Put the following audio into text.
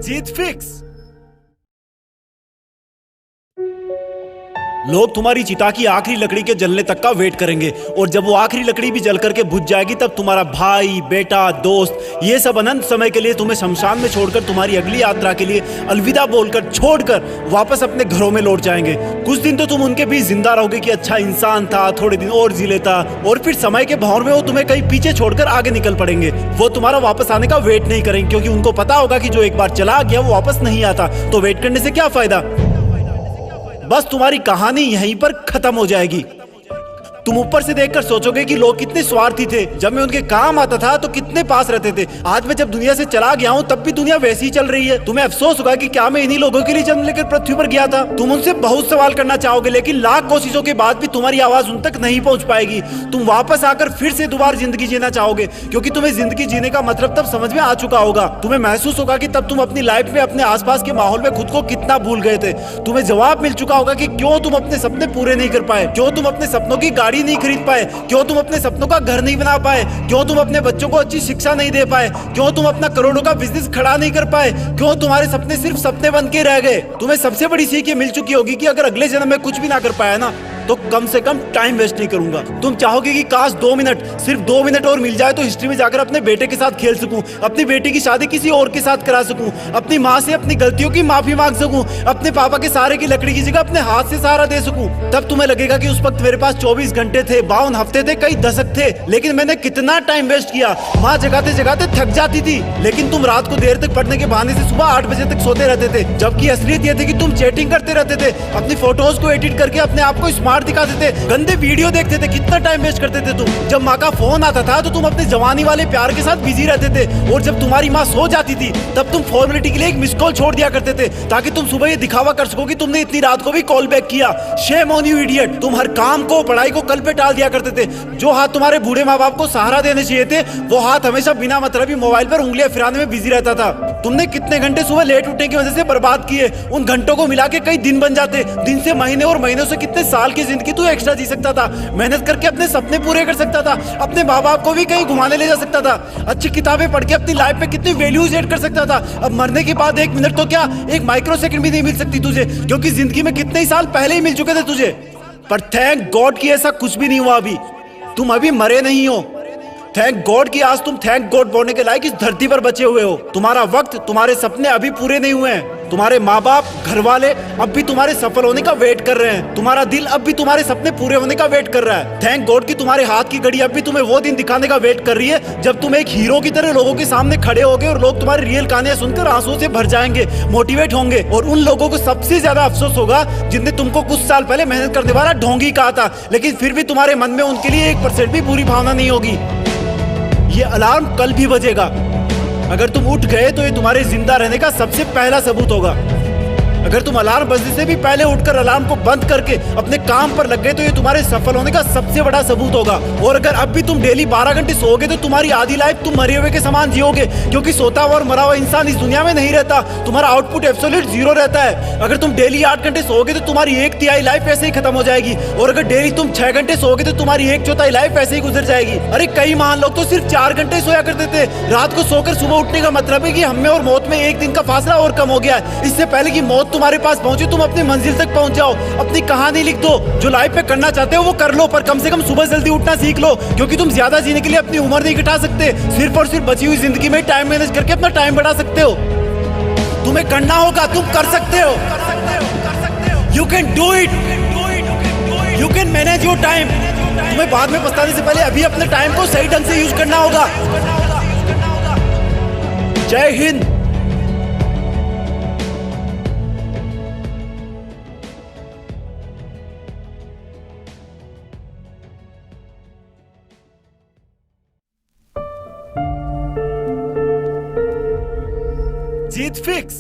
जीत fix. लोग तुम्हारी चिता की आखिरी लकड़ी के जलने तक का वेट करेंगे और जब वो आखिरी लकड़ी भी जल करके बुझ जाएगी तब तुम्हारा भाई, बेटा, दोस्त ये सब अनंत समय के लिए तुम्हें शमशान में छोड़कर तुम्हारी अगली यात्रा के लिए अलविदा बोलकर छोड़कर वापस अपने घरों में लौट जाएंगे। कुछ दिन तो तुम उनके बीच जिंदा रहोगे कि अच्छा इंसान था, थोड़े दिन और जी लेता, और फिर समय के भंवर में वो तुम्हें कहीं पीछे छोड़कर आगे निकल पड़ेंगे। वो तुम्हारा वापस आने का वेट नहीं करेंगे क्योंकि उनको पता होगा कि जो एक बार चला गया वो वापस नहीं आता, तो वेट करने से क्या फायदा। बस तुम्हारी कहानी यहीं पर खत्म हो जाएगी। तुम ऊपर से देखकर सोचोगे कि लोग कितने स्वार्थी थे, जब मैं उनके काम आता था तो कितने पास रहते थे। आज मैं जब दुनिया से चला गया हूँ तब भी दुनिया वैसी ही चल रही है। तुम्हें अफसोस होगा कि क्या मैं इन्हीं लोगों के लिए जन्म लेकर पृथ्वी पर गया था। तुम उनसे बहुत सवाल करना चाहोगे लेकिन लाख कोशिशों के बाद भी तुम्हारी आवाज उन तक नहीं पहुंच पाएगी। तुम वापस आकर फिर से दोबारा जिंदगी जीना चाहोगे क्योंकि तुम्हें जिंदगी जीने का मतलब तब समझ में आ चुका होगा। तुम्हें महसूस होगा कि तब तुम अपनी लाइफ में अपने आसपास के माहौल में खुद को कितना भूल गए थे। तुम्हें जवाब मिल चुका होगा कि क्यों तुम अपने सपने पूरे नहीं कर पाए, क्यों तुम अपने सपनों की गाड़ी नहीं खरीद पाए, क्यों तुम अपने सपनों का घर नहीं बना पाए, क्यों तुम अपने बच्चों को अच्छी शिक्षा नहीं दे पाए, क्यों तुम अपना करोड़ों का बिजनेस खड़ा नहीं कर पाए, क्यों तुम्हारे सपने सिर्फ सपने बन के रह गए। तुम्हें सबसे बड़ी सीख ये मिल चुकी होगी कि अगर अगले जन्म में कुछ भी ना कर पाया ना तो कम से कम टाइम वेस्ट नहीं करूंगा। तुम चाहोगे कि काश 2 मिनट, सिर्फ 2 मिनट और मिल जाए तो हिस्ट्री में जाकर अपने बेटे के साथ खेल सकूं, अपनी बेटी की शादी किसी और के साथ करा सकूं, अपनी माँ से अपनी गलतियों की माफी मांग सकूं, अपने पापा के सहारे की लकड़ी की जगह अपने हाथ से सहारा दे सकूं। तब तुम्हें लगेगा कि उस वक्त मेरे पास 24 घंटे थे, 52 हफ्ते थे, कई दशक थे, लेकिन मैंने कितना टाइम वेस्ट किया। माँ जगाते जगाते थक जाती थी लेकिन तुम रात को देर तक पढ़ने के बहाने से सुबह 8 बजे तक सोते रहते थे, जबकि असलियत यह थी कि तुम चैटिंग करते रहते थे, अपनी फोटोज को एडिट करके अपने आप को स्मार्ट दिखाते थे, गंदे वीडियो देखते थे। कितना टाइम वेस्ट करते थे तुम। जब माँ का फोन आता था तो तुम अपने जवानी वाले प्यार के साथ बिजी रहते थे और जब तुम्हारी माँ सो जाती थी तब तुम फॉर्मेलिटी के लिए एक मिस कॉल छोड़ दिया करते थे ताकि तुम सुबह ये दिखावा कर सको कि तुमने इतनी रात को भी कॉल बैक किया। Shame on you idiot. तुम हर काम को, पढ़ाई को कल पे टाल दिया करते थे। जो हाथ तुम्हारे बूढ़े माँ बाप को सहारा देने चाहिए थे वो हाथ हमेशा बिना मतलब ही मोबाइल पर उंगलियां फिराने में बिजी रहता था। तुमने कितने घंटे सुबह लेट उठने की वजह से बर्बाद किए। उन घंटों को मिला के कई दिन बन जाते। दिन से महीने और महीनों से कितने साल की जिंदगी तू एक्स्ट्रा जी सकता था। मेहनत करके अपने सपने पूरे कर सकता था, अपने माँ बाप को भी कहीं घुमाने ले जा सकता था, अच्छी किताबें पढ़ के अपनी लाइफ में कितनी वैल्यूज ऐड कर सकता था। अब मरने के बाद 1 मिनट तो क्या, 1 माइक्रो सेकंड भी नहीं मिल सकती तुझे क्योंकि जिंदगी में कितने ही साल पहले ही मिल चुके थे तुझे। पर थैंक गॉड कि ऐसा कुछ भी नहीं हुआ। अभी तुम अभी मरे नहीं हो। थैंक गॉड कि आज तुम थैंक गॉड बोलने के लायक इस धरती पर बचे हुए हो। तुम्हारा वक्त, तुम्हारे सपने अभी पूरे नहीं हुए हैं। तुम्हारे माँ बाप, घर वाले अब भी तुम्हारे सफल होने का वेट कर रहे हैं। तुम्हारा दिल अब भी तुम्हारे सपने पूरे होने का वेट कर रहा है। थैंक गॉड कि तुम्हारे हाथ की घड़ी अब भी तुम्हें वो दिन दिखाने का वेट कर रही है जब तुम एक हीरो की तरह लोगों के सामने खड़े होगे और लोग तुम्हारी रियल कहानियां सुनकर आंसुओं से भर जाएंगे, मोटिवेट होंगे। और उन लोगों को सबसे ज्यादा अफसोस होगा जिनने तुमको कुछ साल पहले मेहनत करने वाला ढोंगी कहा था, लेकिन फिर भी तुम्हारे मन में उनके लिए 1% भी बुरी भावना नहीं होगी। ये अलार्म कल भी बजेगा। अगर तुम उठ गए तो ये तुम्हारे जिंदा रहने का सबसे पहला सबूत होगा। अगर तुम अलार्म बजने से भी पहले उठकर अलार्म को बंद करके अपने काम पर लग गए तो ये तुम्हारे सफल होने का सबसे बड़ा सबूत होगा। और अगर अब भी तुम डेली 12 घंटे सोओगे तो तुम्हारी आधी लाइफ तुम मरे हुए के समान जियोगे क्योंकि सोता हुआ और मरा हुआ इंसान इस दुनिया में नहीं रहता। तुम्हारा आउटपुट एब्सोल्यूट 0 रहता है। अगर तुम डेली 8 घंटे सोओगे तो तुम्हारी 1/3 लाइफ ऐसे ही खत्म हो जाएगी और अगर डेली तुम 6 घंटे सोओगे तो तुम्हारी 1/4 लाइफ ऐसे ही गुजर जाएगी। अरे कई महान लोग तो सिर्फ 4 घंटे सोया करते थे। रात को सोकर सुबह उठने का मतलब है कि हम में और मौत में 1 दिन का फासला और कम हो गया है। इससे पहले कि मौत तुम्हारे पास पहुंचे तुम अपनी मंजिल तक पहुंच जाओ। अपनी कहानी लिख दो। जो लाइफ में करना चाहते हो वो कर लो, पर कम से कम सुबह जल्दी उठना सीख लो क्योंकि तुम ज्यादा जीने के लिए अपनी उम्र नहीं घटा सकते। सिर्फ और सिर्फ बची हुई जिंदगी में टाइम मैनेज करके अपना टाइम बढ़ा सकते हो। तुम्हें करना होगा, तुम कर सकते हो। You can do it, you can manage your time. तुम्हें बाद में पछताने से पहले अभी अपने टाइम को सही ढंग से यूज करना होगा। जय हिंद। जीत फिक्स।